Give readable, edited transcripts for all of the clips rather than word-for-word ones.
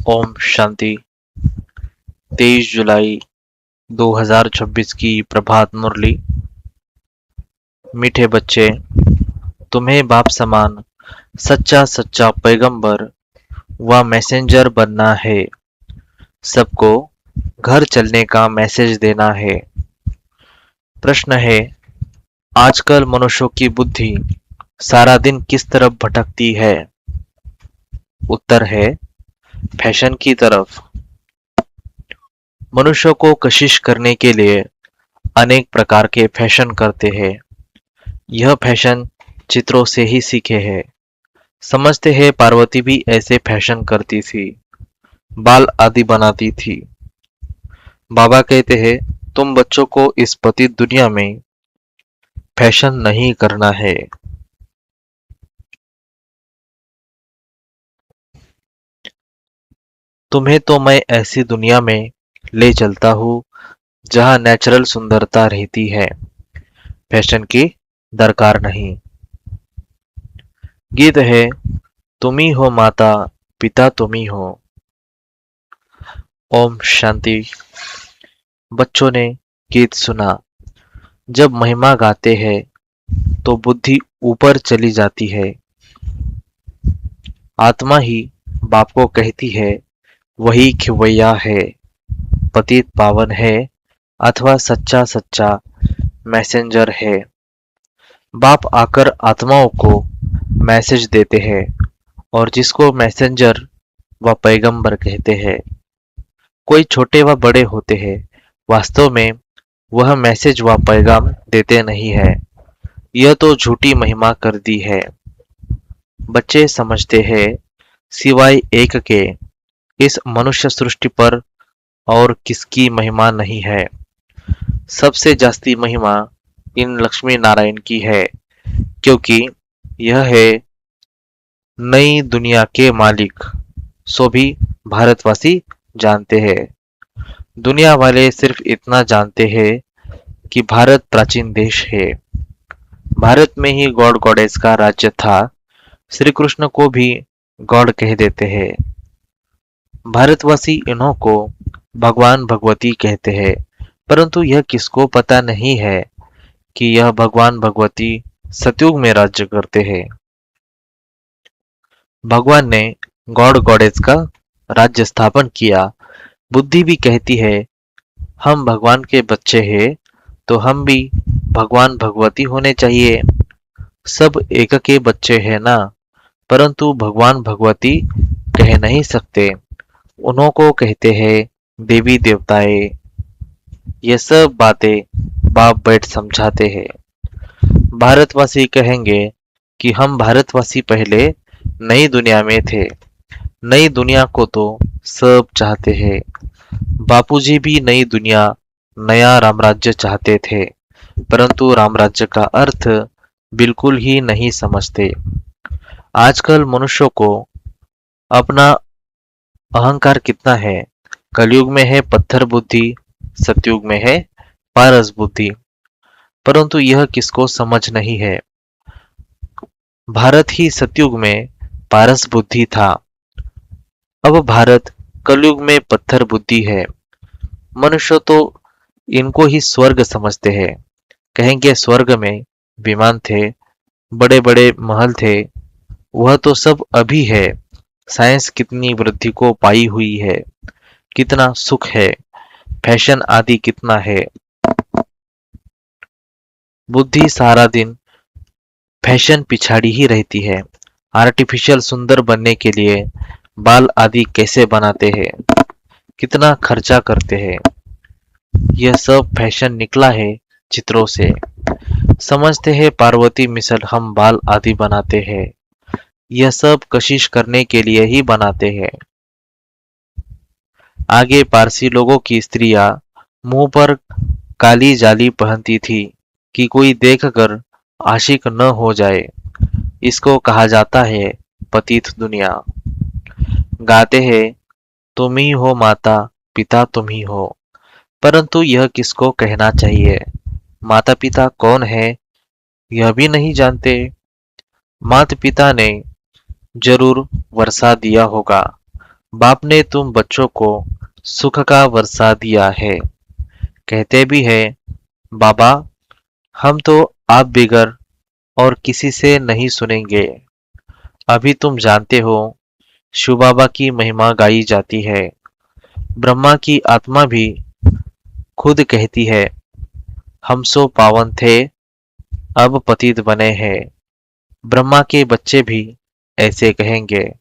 ओम शांति। 23 जुलाई 2026 की प्रभात मुरली। मीठे बच्चे, तुम्हें बाप समान सच्चा सच्चा पैगंबर व मैसेंजर बनना है। सबको घर चलने का मैसेज देना है। प्रश्न है, आजकल मनुष्यों की बुद्धि सारा दिन किस तरफ भटकती है? उत्तर है, फैशन की तरफ। मनुष्यों को कशिश करने के लिए अनेक प्रकार के फैशन करते हैं। यह फैशन चित्रों से ही सीखे हैं। समझते हैं पार्वती भी ऐसे फैशन करती थी, बाल आदि बनाती थी। बाबा कहते हैं, तुम बच्चों को इस पतित दुनिया में फैशन नहीं करना है। तुम्हें तो मैं ऐसी दुनिया में ले चलता हूँ जहाँ नेचुरल सुंदरता रहती है, फैशन की दरकार नहीं। गीत है, तुम ही हो माता पिता तुम ही हो। ओम शांति। बच्चों ने गीत सुना। जब महिमा गाते हैं तो बुद्धि ऊपर चली जाती है। आत्मा ही बाप को कहती है, वही खिवैया है, पतित पावन है अथवा सच्चा सच्चा मैसेंजर है। बाप आकर आत्माओं को मैसेज देते हैं और जिसको मैसेंजर व पैगंबर कहते हैं। कोई छोटे व बड़े होते हैं, वास्तव में वह मैसेज व पैगाम देते नहीं है। यह तो झूठी महिमा कर दी है। बच्चे समझते हैं, सिवाय एक के इस मनुष्य सृष्टि पर और किसकी महिमा नहीं है। सबसे जास्ती महिमा इन लक्ष्मी नारायण की है, क्योंकि यह है नई दुनिया के मालिक। सो भी भारतवासी जानते हैं। दुनिया वाले सिर्फ इतना जानते हैं कि भारत प्राचीन देश है। भारत में ही गॉड गॉडेस का राज्य था। श्री कृष्ण को भी गॉड कह देते हैं। भारतवासी इन्हों को भगवान भगवती कहते हैं, परंतु यह किसको पता नहीं है कि यह भगवान भगवती सतयुग में राज्य करते हैं। भगवान ने गॉड गॉडेस का राज्य स्थापन किया। बुद्धि भी कहती है, हम भगवान के बच्चे हैं तो हम भी भगवान भगवती होने चाहिए। सब एक के बच्चे हैं ना, परंतु भगवान भगवती कह नहीं सकते। उन्हों को कहते हैं देवी देवताएं। ये सब बातें बाप बैठ समझाते हैं। भारतवासी कहेंगे कि हम भारतवासी पहले नई दुनिया में थे। नई दुनिया को तो सब चाहते हैं। बापूजी भी नई दुनिया, नया रामराज्य चाहते थे, परंतु रामराज्य का अर्थ बिल्कुल ही नहीं समझते। आजकल मनुष्यों को अपना अहंकार कितना है। कलयुग में है पत्थर बुद्धि, सतयुग में है पारस बुद्धि, परंतु यह किसको समझ नहीं है। भारत ही सतयुग में पारस बुद्धि था। अब भारत कलयुग में पत्थर बुद्धि है। मनुष्य तो इनको ही स्वर्ग समझते हैं। कहेंगे स्वर्ग में विमान थे, बड़े बड़े महल थे। वह तो सब अभी है। साइंस कितनी वृद्धि को पाई हुई है, कितना सुख है, फैशन आदि कितना है। बुद्धि सारा दिन फैशन पिछाड़ी ही रहती है। आर्टिफिशियल सुंदर बनने के लिए बाल आदि कैसे बनाते हैं, कितना खर्चा करते हैं। यह सब फैशन निकला है चित्रों से। समझते हैं पार्वती मिसल हम बाल आदि बनाते हैं। यह सब कशिश करने के लिए ही बनाते हैं। आगे पारसी लोगों की स्त्रियां मुंह पर काली जाली पहनती थी कि कोई देखकर आशिक न हो जाए। इसको कहा जाता है पतित दुनिया। गाते हैं, तुम ही हो माता पिता तुम ही हो, परंतु यह किसको कहना चाहिए। माता पिता कौन है यह भी नहीं जानते। माता पिता ने जरूर वर्षा दिया होगा, बाप ने तुम बच्चों को सुख का वर्षा दिया है। कहते भी है, बाबा हम तो आप बिगर और किसी से नहीं सुनेंगे। अभी तुम जानते हो शिव बाबा की महिमा गाई जाती है। ब्रह्मा की आत्मा भी खुद कहती है, हम सो पावन थे, अब पतित बने हैं। ब्रह्मा के बच्चे भी ऐसे कहेंगे,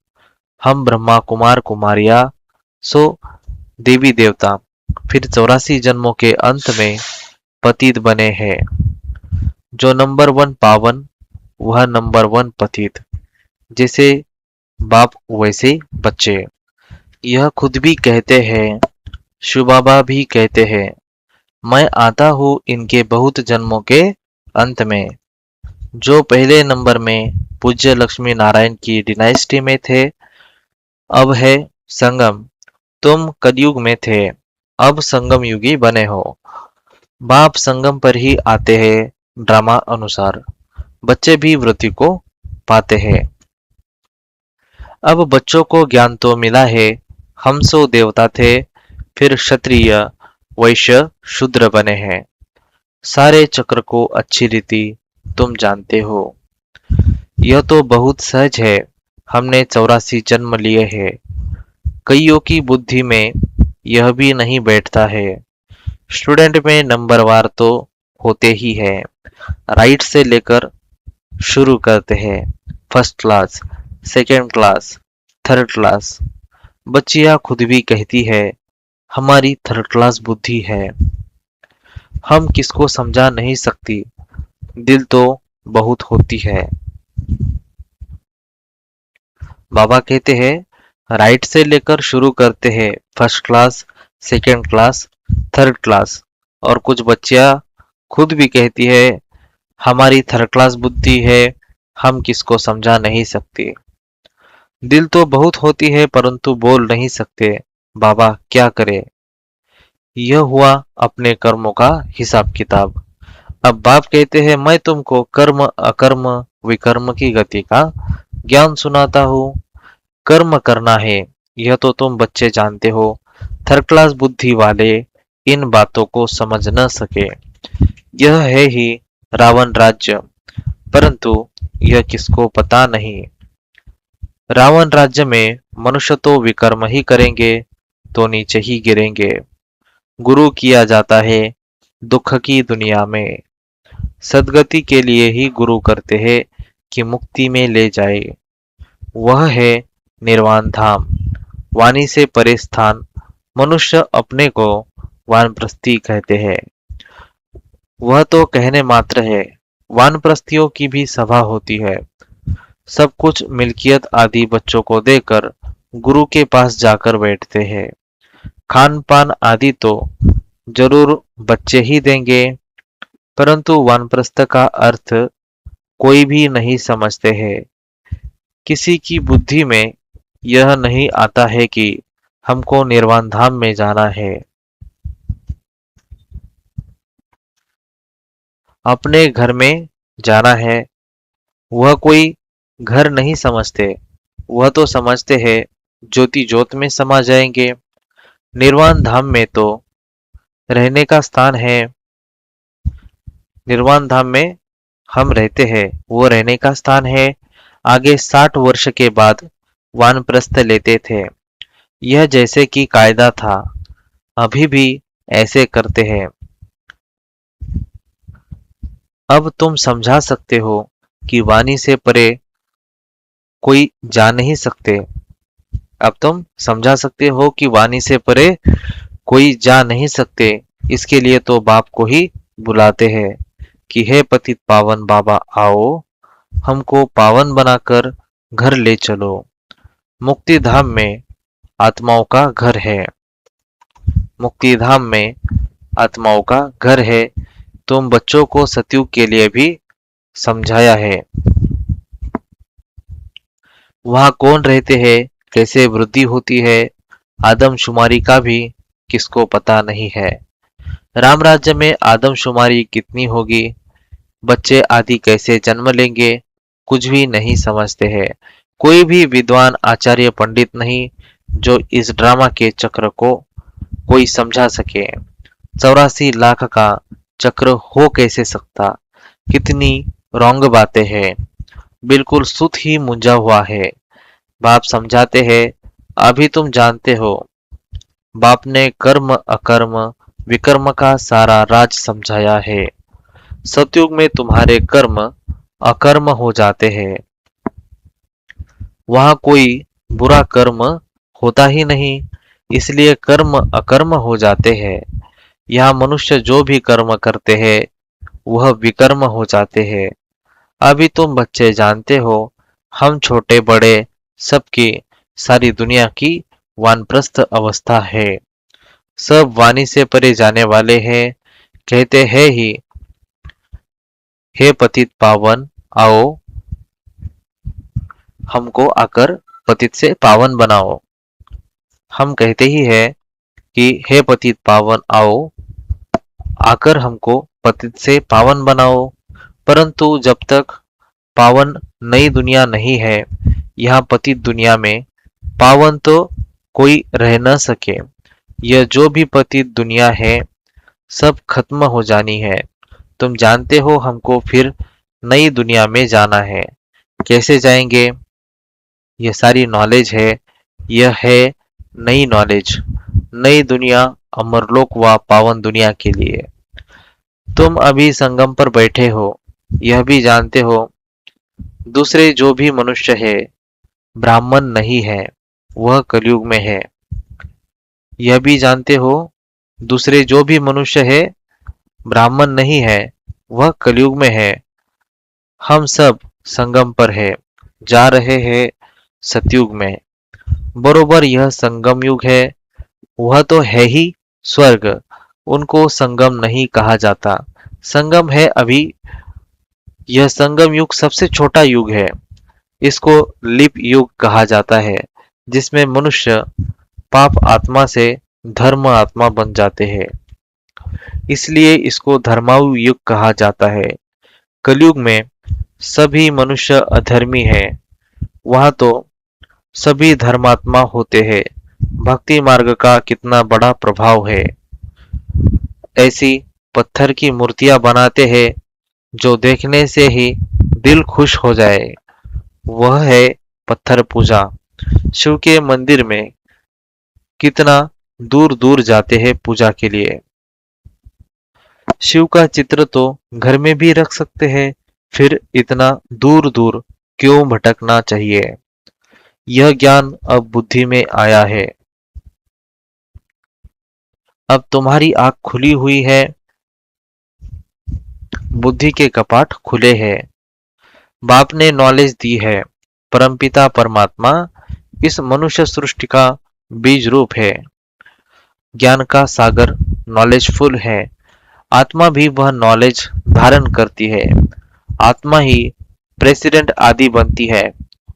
हम ब्रह्मा कुमार कुमारियां सो देवी देवता फिर 84 जन्मों के अंत में पतित बने हैं। जो नंबर 1 पावन वह नंबर 1 पतित। जैसे बाप वैसे बच्चे। यह खुद भी कहते हैं, शिव बाबा भी कहते हैं, मैं आता हूँ इनके बहुत जन्मों के अंत में। जो पहले नंबर में पूज्य लक्ष्मी नारायण की डिनाइस्टी में थे, अब है संगम। तुम कलयुग में थे, अब संगम युगी बने हो। बाप संगम पर ही आते हैं ड्रामा अनुसार। बच्चे भी वृत्ति को पाते हैं। अब बच्चों को ज्ञान तो मिला है, हम सो देवता थे, फिर क्षत्रिय वैश्य शूद्र बने हैं। सारे चक्र को अच्छी रीति तुम जानते हो। यह तो बहुत सहज है, हमने 84 जन्म लिए हैं। कईयों की बुद्धि में यह भी नहीं बैठता है। स्टूडेंट में नंबरवार तो होते ही है। राइट से लेकर शुरू करते हैं, first class, second class, third class. बच्चियां खुद भी कहती है, हमारी थर्ड क्लास बुद्धि है। हम किसको समझा नहीं सकती, दिल तो बहुत होती है। बाबा कहते हैं, राइट से लेकर शुरू करते हैं, first class, second class, third class. और कुछ बच्चियां खुद भी कहती है, हमारी थर्ड क्लास बुद्धि है, हम किसको समझा नहीं सकते। दिल तो बहुत होती है परंतु बोल नहीं सकते। बाबा क्या करे। यह हुआ अपने कर्मों का हिसाब किताब। अब बाप कहते हैं, मैं तुमको कर्म अकर्म विकर्म की गति का ज्ञान सुनाता हूँ। कर्म करना है, यह तो तुम बच्चे जानते हो। थर्ड क्लास बुद्धि वाले इन बातों को समझ न सके। यह है ही रावण राज्य, परंतु यह किसको पता नहीं। रावण राज्य में मनुष्य तो विकर्म ही करेंगे तो नीचे ही गिरेंगे। गुरु किया जाता है दुख की दुनिया में। सदगति के लिए ही गुरु करते हैं कि मुक्ति में ले जाए। वह है निर्वाण धाम, वाणी से परे स्थान। मनुष्य अपने को वानप्रस्थी कहते हैं। वह तो कहने मात्र है। वानप्रस्थियों की भी सभा होती है। सब कुछ मिल्कियत आदि बच्चों को देकर गुरु के पास जाकर बैठते हैं। खान पान आदि तो जरूर बच्चे ही देंगे, परंतु वानप्रस्थ का अर्थ कोई भी नहीं समझते हैं। किसी की बुद्धि में यह नहीं आता है कि हमको निर्वाण धाम में जाना है। अपने घर में जाना है, वह कोई घर नहीं समझते। वह तो समझते हैं ज्योति ज्योत में समा जाएंगे। निर्वाण धाम में तो रहने का स्थान है। निर्वाण धाम में हम रहते हैं, वो रहने का स्थान है। आगे 60 वर्ष के बाद वानप्रस्थ लेते थे। यह जैसे कि कायदा था, अभी भी ऐसे करते हैं। अब तुम समझा सकते हो कि वाणी से परे कोई जा नहीं सकते। अब तुम समझा सकते हो कि वाणी से परे कोई जा नहीं सकते। इसके लिए तो बाप को ही बुलाते हैं कि हे पतित पावन बाबा आओ, हमको पावन बनाकर घर ले चलो। मुक्ति धाम में आत्माओं का घर है। मुक्ति धाम में आत्माओं का घर है। तुम बच्चों को सतयुग के लिए भी समझाया है। वहां कौन रहते हैं, कैसे वृद्धि होती है, आदमशुमारी का भी किसको पता नहीं है। राम राज्य में आदमशुमारी कितनी होगी, बच्चे आदि कैसे जन्म लेंगे, कुछ भी नहीं समझते हैं। कोई भी विद्वान आचार्य पंडित नहीं जो इस ड्रामा के चक्र को कोई समझा सके। 84 लाख का चक्र हो कैसे सकता? कितनी रॉन्ग बातें हैं। बिल्कुल सुत ही मुंजा हुआ है। बाप समझाते हैं, अभी तुम जानते हो। बाप ने कर्म अकर्म विकर्म का सारा राज समझाया है। सतयुग में तुम्हारे कर्म अकर्म हो जाते हैं। वहां कोई बुरा कर्म होता ही नहीं, इसलिए कर्म अकर्म हो जाते हैं। यहाँ मनुष्य जो भी कर्म करते हैं वह विकर्म हो जाते हैं। अभी तुम बच्चे जानते हो, हम छोटे बड़े सबकी सारी दुनिया की वानप्रस्थ अवस्था है। सब वाणी से परे जाने वाले हैं। कहते हैं ही, हे पतित पावन आओ, हमको आकर पतित से पावन बनाओ। हम कहते ही है कि हे पतित पावन आओ, आकर हमको पतित से पावन बनाओ। परंतु जब तक पावन नई दुनिया नहीं है, यहाँ पतित दुनिया में पावन तो कोई रह न सके। यह जो भी पतित दुनिया है सब खत्म हो जानी है। तुम जानते हो हमको फिर नई दुनिया में जाना है। कैसे जाएंगे? यह सारी नॉलेज है। यह है नई नॉलेज। नई दुनिया अमरलोक व पावन दुनिया के लिए। तुम अभी संगम पर बैठे हो, यह भी जानते हो दूसरे जो भी मनुष्य है ब्राह्मण नहीं है, वह कलयुग में है। यह भी जानते हो दूसरे जो भी मनुष्य है ब्राह्मण नहीं है, वह कलयुग में है। हम सब संगम पर है, जा रहे हैं सतयुग में। बरोबर यह संगम युग है। वह तो है ही स्वर्ग, उनको संगम नहीं कहा जाता। संगम है अभी। यह संगम युग सबसे छोटा युग है। इसको लिप युग कहा जाता है, जिसमें मनुष्य पाप आत्मा से धर्म आत्मा बन जाते हैं। इसलिए इसको धर्मायु युग कहा जाता है। कलयुग में सभी मनुष्य अधर्मी है। वहां तो सभी धर्मात्मा होते हैं। भक्ति मार्ग का कितना बड़ा प्रभाव है। ऐसी पत्थर की मूर्तियां बनाते हैं जो देखने से ही दिल खुश हो जाए। वह है पत्थर पूजा। शिव के मंदिर में कितना दूर दूर जाते हैं पूजा के लिए। शिव का चित्र तो घर में भी रख सकते हैं, फिर इतना दूर दूर क्यों भटकना चाहिए? यह ज्ञान अब बुद्धि में आया है। अब तुम्हारी आंख खुली हुई है, बुद्धि के कपाट खुले हैं। बाप ने नॉलेज दी है। परमपिता परमात्मा इस मनुष्य सृष्टि का बीज रूप है। ज्ञान का सागर नॉलेजफुल है। आत्मा भी वह नॉलेज धारण करती है। आत्मा ही प्रेसिडेंट आदि बनती है।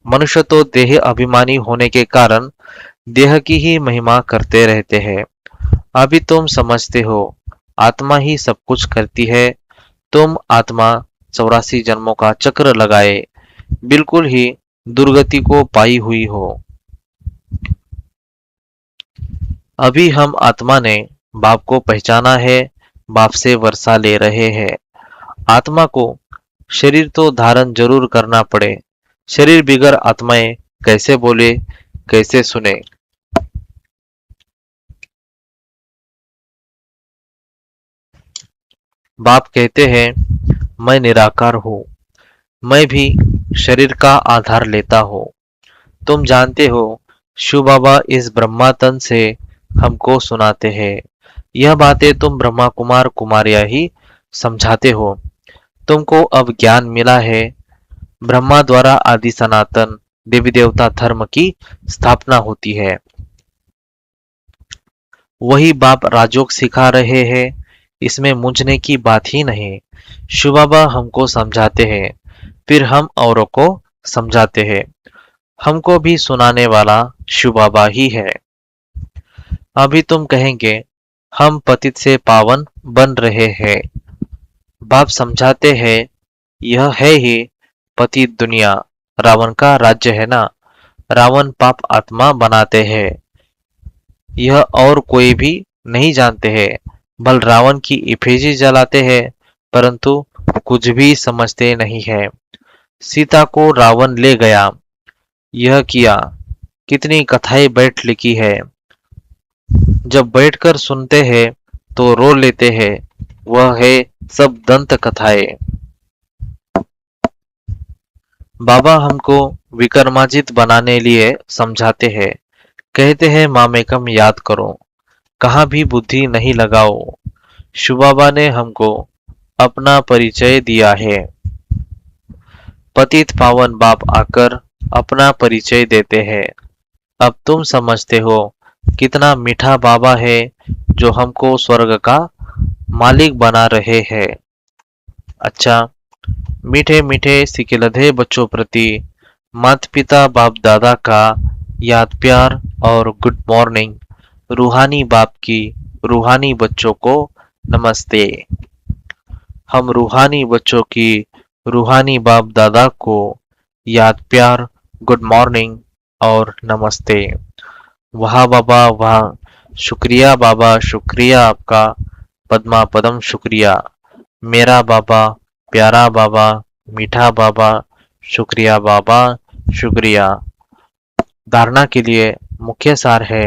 मनुष्य तो देह अभिमानी होने के कारण देह की ही महिमा करते रहते हैं। अभी तुम समझते हो आत्मा ही सब कुछ करती है। तुम आत्मा 84 जन्मों का चक्र लगाए बिल्कुल ही दुर्गति को पाई हुई हो। अभी हम आत्मा ने बाप को पहचाना है, बाप से वर्षा ले रहे हैं। आत्मा को शरीर तो धारण जरूर करना पड़े। शरीर बिगर आत्माएं कैसे बोले, कैसे सुने? बाप कहते हैं, मैं निराकार हूँ। मैं भी शरीर का आधार लेता हूँ। तुम जानते हो शिव बाबा इस ब्रह्मा तन से हमको सुनाते हैं। यह बातें तुम ब्रह्मा कुमार कुमारियां ही समझाते हो। तुमको अब ज्ञान मिला है। ब्रह्मा द्वारा आदि सनातन देवी देवता धर्म की स्थापना होती है। वही बाप राजयोग सिखा रहे हैं। इसमें मूंझने की बात ही नहीं। शिव बाबा हमको समझाते हैं, फिर हम औरों को समझाते हैं। हमको भी सुनाने वाला शिव बाबा ही है। अभी तुम कहेंगे हम पतित से पावन बन रहे हैं। बाप समझाते हैं, यह है ही पतित दुनिया। रावण का राज्य है ना। रावण पाप आत्मा बनाते हैं। यह और कोई भी नहीं जानते हैं। बल रावण की इफेजी जलाते हैं, परंतु कुछ भी समझते नहीं है। सीता को रावण ले गया, यह किया, कितनी कथाएं बैठ लिखी है। जब बैठकर सुनते हैं तो रो लेते हैं। वह है सब दंत कथाएं। बाबा हमको विक्रमाजित बनाने लिए समझाते हैं। कहते हैं मामेकम याद करो, कहाँ भी बुद्धि नहीं लगाओ। शिवबाबा ने हमको अपना परिचय दिया है। पतित पावन बाप आकर अपना परिचय देते हैं। अब तुम समझते हो कितना मीठा बाबा है जो हमको स्वर्ग का मालिक बना रहे हैं। अच्छा, मीठे मीठे सिकिलधे बच्चों प्रति माता पिता बाप दादा का याद प्यार और गुड मॉर्निंग। रूहानी बाप की रूहानी बच्चों को नमस्ते। हम रूहानी बच्चों की रूहानी बाप दादा को याद प्यार, गुड मॉर्निंग और नमस्ते। वाह बाबा वाह, शुक्रिया बाबा, शुक्रिया आपका, पद्मा पदम शुक्रिया। मेरा बाबा, प्यारा बाबा, मीठा बाबा, शुक्रिया बाबा, शुक्रिया। धारणा के लिए मुख्य सार है,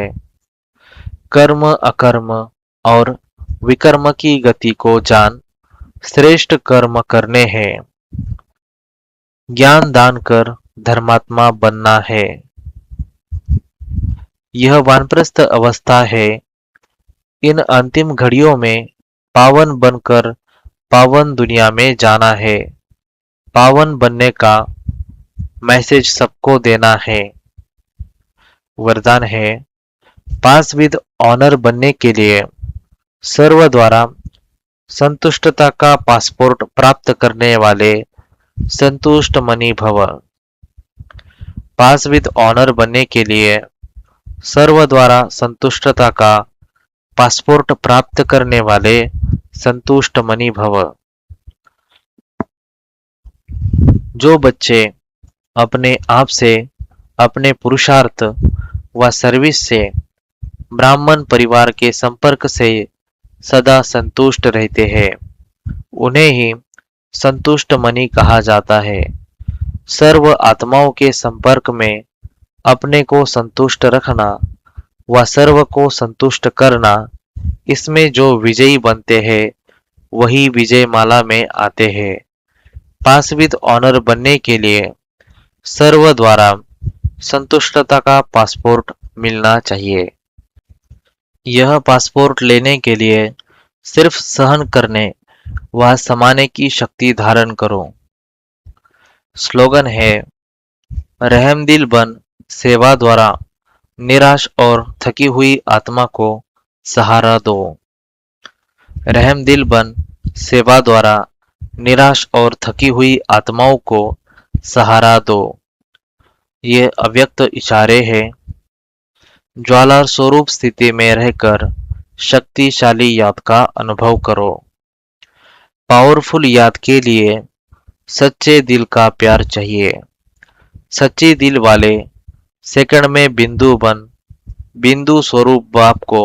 कर्म अकर्म और विकर्म की गति को जान, श्रेष्ठ कर्म करने हैं। ज्ञान दान कर धर्मात्मा बनना है। यह वानप्रस्थ अवस्था है। इन अंतिम घड़ियों में पावन बनकर पावन दुनिया में जाना है। पावन बनने का मैसेज सबको देना है। वरदान है, पास विद ऑनर बनने के लिए सर्व द्वारा संतुष्टता का पासपोर्ट प्राप्त करने वाले संतुष्ट मनी भव। पास विद ऑनर बनने के लिए सर्व द्वारा संतुष्टता का पासपोर्ट प्राप्त करने वाले संतुष्ट मनी भव। जो बच्चे अपने आप से, अपने पुरुषार्थ व सर्विस से, ब्राह्मण परिवार के संपर्क से सदा संतुष्ट रहते हैं, उन्हें ही संतुष्ट मनी कहा जाता है। सर्व आत्माओं के संपर्क में अपने को संतुष्ट रखना व सर्व को संतुष्ट करना, इसमें जो विजयी बनते हैं वही विजय माला में आते हैं। पास विद ऑनर बनने के लिए सर्व द्वारा संतुष्टता का पासपोर्ट मिलना चाहिए। यह पासपोर्ट लेने के लिए सिर्फ सहन करने व समाने की शक्ति धारण करो। स्लोगन है, रहमदिल बन सेवा द्वारा निराश और थकी हुई आत्मा को सहारा दो। रहमदिल बन सेवा द्वारा निराश और थकी हुई आत्माओं को सहारा दो। ये अव्यक्त इशारे हैं। ज्वाला स्वरूप स्थिति में रहकर शक्तिशाली याद का अनुभव करो। पावरफुल याद के लिए सच्चे दिल का प्यार चाहिए। सच्चे दिल वाले सेकंड में बिंदु बन बिंदु स्वरूप बाप को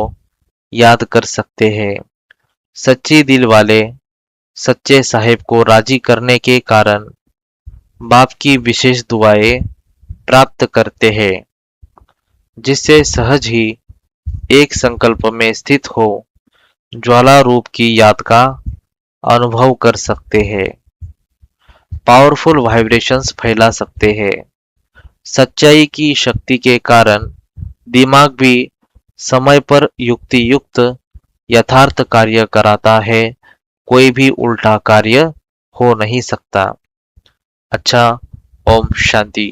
याद कर सकते हैं। सच्चे दिल वाले सच्चे साहेब को राजी करने के कारण बाप की विशेष दुआएं प्राप्त करते हैं, जिससे सहज ही एक संकल्प में स्थित हो ज्वाला रूप की याद का अनुभव कर सकते हैं। पावरफुल वाइब्रेशंस फैला सकते हैं। सच्चाई की शक्ति के कारण दिमाग भी समय पर युक्ति युक्त यथार्थ कार्य कराता है। कोई भी उल्टा कार्य हो नहीं सकता। अच्छा, ओम शांति।